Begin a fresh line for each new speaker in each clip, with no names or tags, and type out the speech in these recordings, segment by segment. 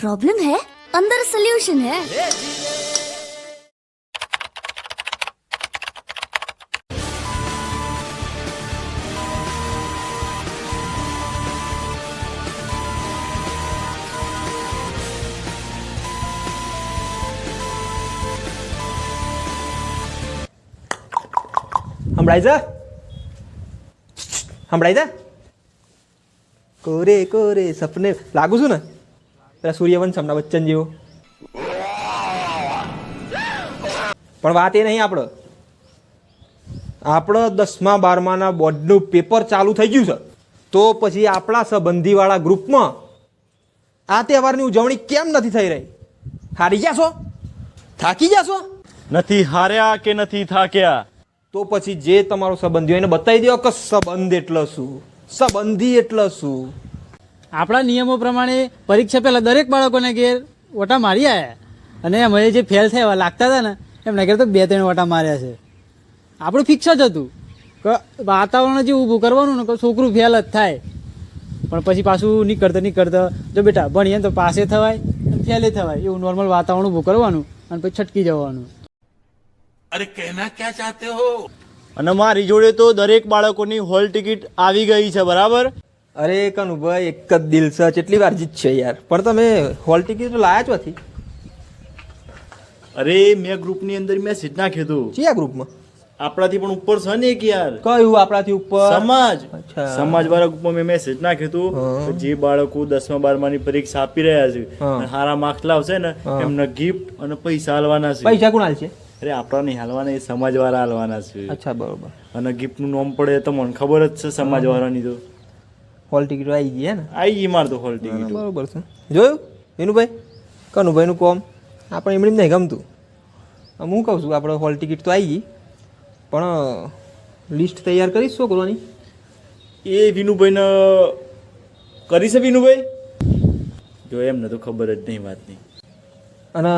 Problem है अंदर solution है।
સંભળાય છે કોરે કોરે સપને લાગુ છું ને પેલા સૂર્યવંશમના બચ્ચન જેવો. પણ વાત એ નહીં, આપણો 10મા 12માના બોર્ડનું પેપર ચાલુ થઈ ગયું છે, તો પછી આપણા સંબંધીવાળા ગ્રુપમાં આ તહેવારની ઉજવણી કેમ નથી થઈ રહી? હારી ગયા છો? થાકી ગયા છો?
નથી હાર્યા કે નથી થાક્યા?
તો પછી જે તમારો સંબંધી હોય એને બતાવી દો કે સંબંધ એટલે શું, સંબંધી એટલે શું.
આપણા નિયમો પ્રમાણે પરીક્ષા પહેલાં દરેક બાળકોને ઘેર ઓટા મારી આવ્યા, અને અમે જે ફેલ થયા એવા લાગતા હતા ને એમના ઘેર તો 2-3 ઓટા માર્યા છે. આપણું ફિક્સ જ હતું કે વાતાવરણ જે ઊભું કરવાનું ને કે છોકરું ફેલ જ થાય, પણ પછી પાછું નીકળતા જો બેટા ભણીએ તો પાસે થવાય ફેલે થવાય એવું નોર્મલ વાતાવરણ ઊભું કરવાનું અને પછી છટકી જવાનું.
अरे कहना क्या चाहते हो?
અને મારી જોડે તો દરેક બાળકોની હોલ ટિકિટ આવી ગઈ છે, બરાબર?
અરે કનુભાઈ, એક જ દિલ છે, કેટલી વાર જીત છે યાર. પણ તમે હોલ ટિકિટ લાયા છો નથી?
અરે મેં ગ્રુપની અંદર મેસેજ નાખ્યો હતો.
કયા ગ્રુપમાં?
આપણાથી પણ ઉપર છે ને એક યાર.
કયું આપણાથી ઉપર?
સમાજ.
અચ્છા.
સમાજ વાળા ગ્રુપમાં મેં મેસેજ નાખ્યો હતો
હા.
કે જે બાળકો 10મા 12માની પરીક્ષા આપી રહ્યા છે
હા.
અને સારા માર્ક્સ લાવશે ને
હા.
એમને ગિફ્ટ અને પૈસા આલવાના છે.
પૈસા કોણ હાલશે?
અરે આપણા નહીં હાલવાના, એ સમાજ વાળા હાલવાના છે.
અચ્છા, બરોબર.
અને ગિફ્ટ નું નામ પડે તો મને ખબર જ છે સમાજ વાળાની. તો
હોલ ટિકિટ આવી ગઈ હે ને?
આવી ગઈ મારે તો હોલ ટિકિટ.
બરોબર છે. જોયું વિનુભાઈ, કનુભાઈનું કોમ આપણે એમણે નહીં ગમતું. હું કહું છું આપણે હોલ ટિકિટ તો આવી ગઈ, પણ લિસ્ટ તૈયાર કરીશ શું કરવાની?
એ વિનુભાઈને કરી છે વિનુભાઈ? જો એમને તો ખબર જ નહીં વાતની.
અને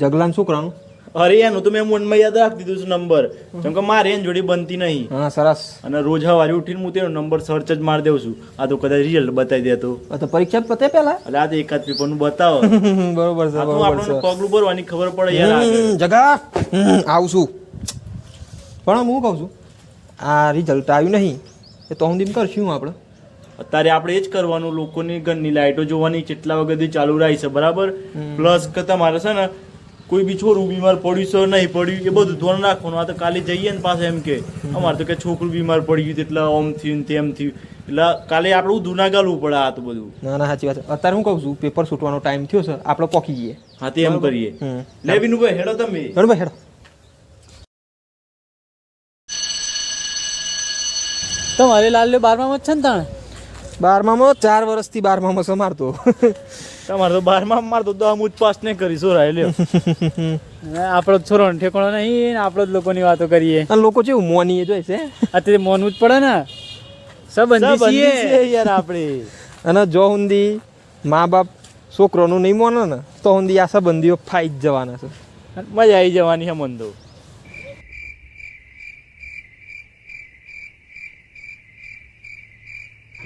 જગલાન શું કરવાનું?
અરે એનું તો મેં મનમાં યાદ રાખી દીધું છે નંબર, કેમ કે મારે એની જોડી બનતી નહીં.
હા, સરસ.
અને રોજ સવારે ઉઠીને હું તેનો નંબર સર્ચ જ મારી દઉં છું. આ તો કદાચ રિઝલ્ટ બતાવી દેતો.
તો પરીક્ષા પતે પહેલા
એટલે આ તો એકાદ પેપરનું બતાવો.
બરોબર છે,
આ તો
બરોબર
આપણને
છે.
પગલું ભરવાની ખબર પડે યાર આગળ.
જગા આવું છું, પણ હું કહું છું આ રિઝલ્ટ આવ્યું નહીં એ તો હું દીમ કરશું આપણે.
અત્યારે આપણે એ જ કરવાનું, લોકોની ઘરની લાઈટો જોવાની, કેટલા વાગ્યાથી ચાલુ રહી છે, બરાબર? પ્લસ કે તમારે છે ને કોઈ બી છોકરું બીમાર પડ્યું છે નહીં પડ્યું એ બધું ધ્યાન રાખવાનું. આ તો કાલે જઈએ ને પાછા એમ કે અમારે તો કે છોકરું બીમાર પડી ગયું એટલે આમ થયું ને તેમ થયું, એટલે કાલે આપણે ઊંધું ના ગાલવું પડે. આ તો બધું
ના ના, સાચી વાત છે. અત્યારે હું કહું છું પેપર છૂટવાનો ટાઈમ થયો છે, આપણે પોકી જઈએ.
હા તે એમ કરીએ. લે વિનુભાઈ હેડો તમે.
બરોબર, હેડો.
તમારે લાલ 12માં જ છે ને તાણે?
12મામાં 4 વર્ષથી 12મામાં છે મારતો.
તમારે તો 12માં માર તો 10મું જ પાસ નહીં કરી સોરાય. લ્યો
આપણો છોરો ઠેકોણો નહીં ને આપણો જ લોકોની વાતો કરીએ.
અને લોકો કેવું મોની જોઈ છે.
અત્યારે મોનવું જ પડે ને, સંબંધી છીએ
યાર આપણે.
અને જો હુંદી મા બાપ છોકરોનું નહીં મોને ને તો હુંદી આ સંબંધીઓ ફાઈ જ જવાના છે.
મજા આવી જવાની છે મન તો.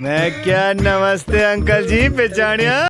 मैं क्या नमस्ते अंकल जी पहचानिया?